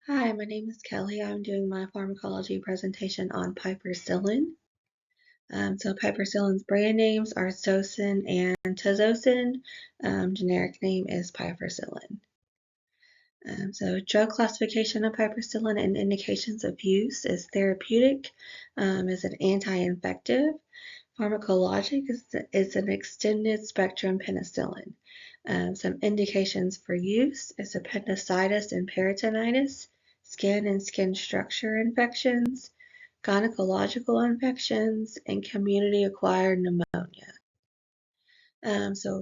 Hi, my name is Kelly. I'm doing my pharmacology presentation on piperacillin. Piperacillin's brand names are Zosyn and Tazocin. Generic name is piperacillin. Drug classification of piperacillin and indications of use is therapeutic, is an anti-infective. Pharmacologic is an extended spectrum penicillin. Some indications for use is appendicitis and peritonitis, skin and skin structure infections, gynecological infections, and community-acquired pneumonia.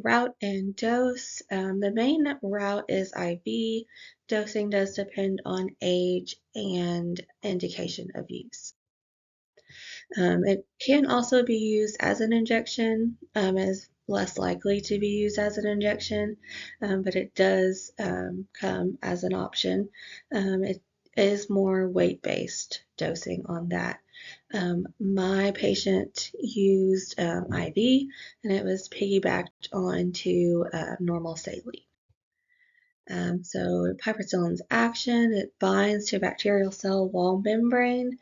Route and dose. The main route is IV. Dosing does depend on age and indication of use. It can also be used as an injection, is less likely to be used as an injection, but it does come as an option. It is more weight-based dosing on that. My patient used IV, and it was piggybacked onto normal saline. Piperacillin's action, it binds to bacterial cell wall membrane,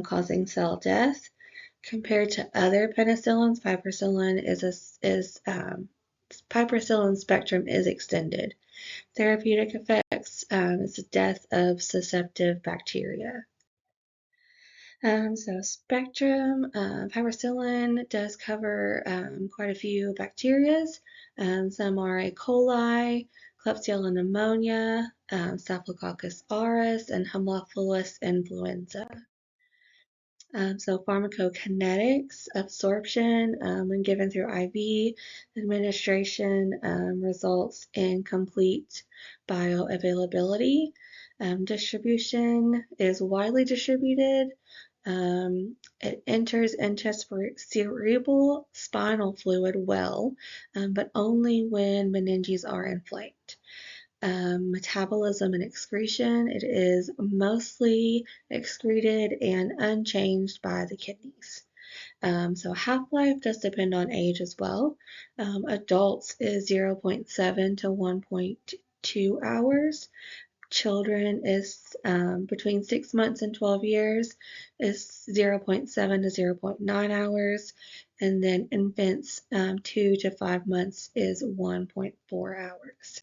causing cell death. Compared to other penicillins, piperacillin spectrum is extended. Therapeutic effects is the death of susceptible bacteria. Spectrum, piperacillin does cover quite a few bacterias. Some are E. coli, Klebsiella pneumonia, Staphylococcus aureus, and Haemophilus influenza. Pharmacokinetics, absorption when given through IV administration results in complete bioavailability. Distribution is widely distributed. It enters into cerebral spinal fluid well, but only when meninges are inflamed. Metabolism and excretion, it is mostly excreted and unchanged by the kidneys. Half-life does depend on age as well. Adults is 0.7 to 1.2 hours. Children is between 6 months and 12 years is 0.7 to 0.9 hours. And then infants 2 to 5 months is 1.4 hours.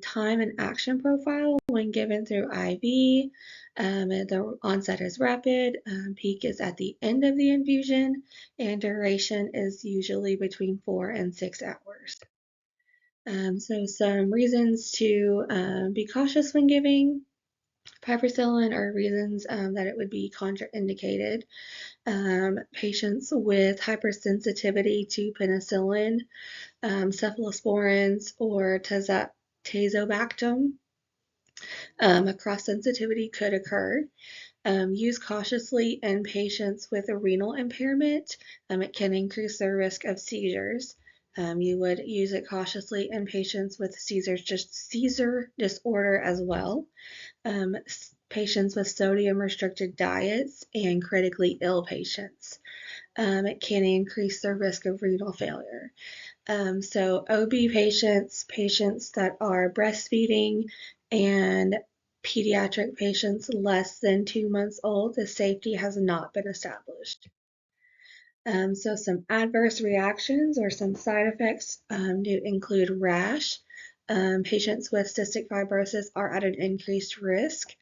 Time and action profile when given through IV, the onset is rapid, peak is at the end of the infusion, and duration is usually between 4 and 6 hours. Some reasons to be cautious when giving piperacillin are reasons that it would be contraindicated. Patients with hypersensitivity to penicillin, cephalosporins, or tazobactam, a cross-sensitivity could occur. Use cautiously in patients with a renal impairment. It can increase their risk of seizures. You would use it cautiously in patients with seizure disorder as well. Patients with sodium-restricted diets and critically ill patients. It can increase their risk of renal failure. OB patients that are breastfeeding, and pediatric patients less than 2 months old, the safety has not been established. Some adverse reactions or some side effects do include rash. Patients with cystic fibrosis are at an increased risk.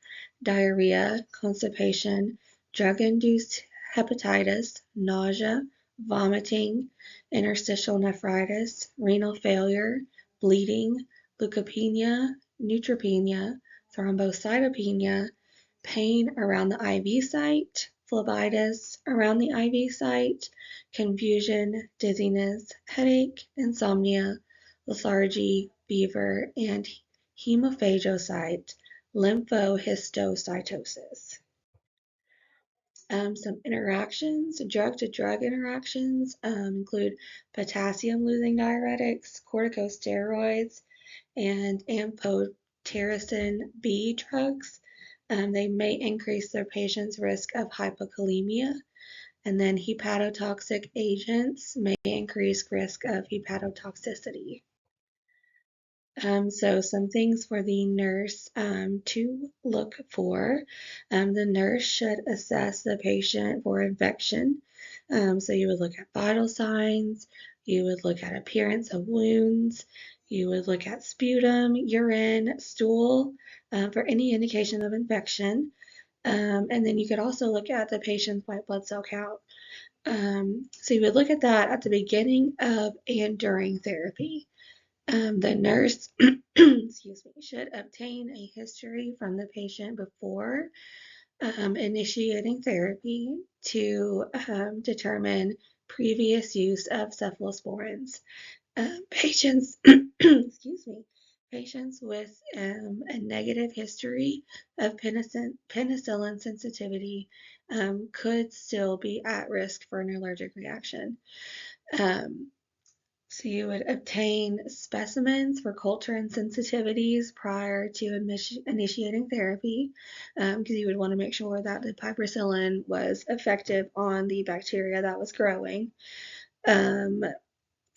Diarrhea, constipation, drug-induced hepatitis, nausea, vomiting, interstitial nephritis, renal failure, bleeding, leukopenia, neutropenia, thrombocytopenia, pain around the IV site, phlebitis around the IV site, confusion, dizziness, headache, insomnia, lethargy, fever, and hemophagocyte lymphohistiocytosis. Some interactions, drug-to-drug interactions include potassium-losing diuretics, corticosteroids, and amphotericin B drugs. They may increase their patient's risk of hypokalemia, and then hepatotoxic agents may increase risk of hepatotoxicity. So some things for the nurse to look for. The nurse should assess the patient for infection. So you would look at vital signs, you would look at appearance of wounds, you would look at sputum, urine, stool for any indication of infection. And then you could also look at the patient's white blood cell count. So you would look at that at the beginning of and during therapy. The nurse, excuse me, should obtain a history from the patient before initiating therapy to determine previous use of cephalosporins. Patients, excuse me, patients with a negative history of penicillin sensitivity could still be at risk for an allergic reaction. Um, so you would obtain specimens for culture and sensitivities prior to initiating therapy, because you would want to make sure that the piperacillin was effective on the bacteria that was growing. Um,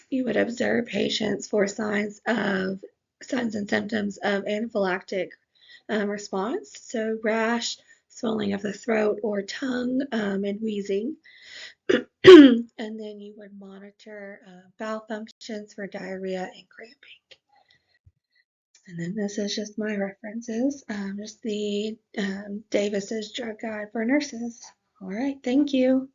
you would observe patients for signs and symptoms of anaphylactic response, so rash, swelling of the throat or tongue, and wheezing. And then you would monitor bowel functions for diarrhea and cramping. And then this is just my references, just the Davis's drug guide for nurses. All right, thank you.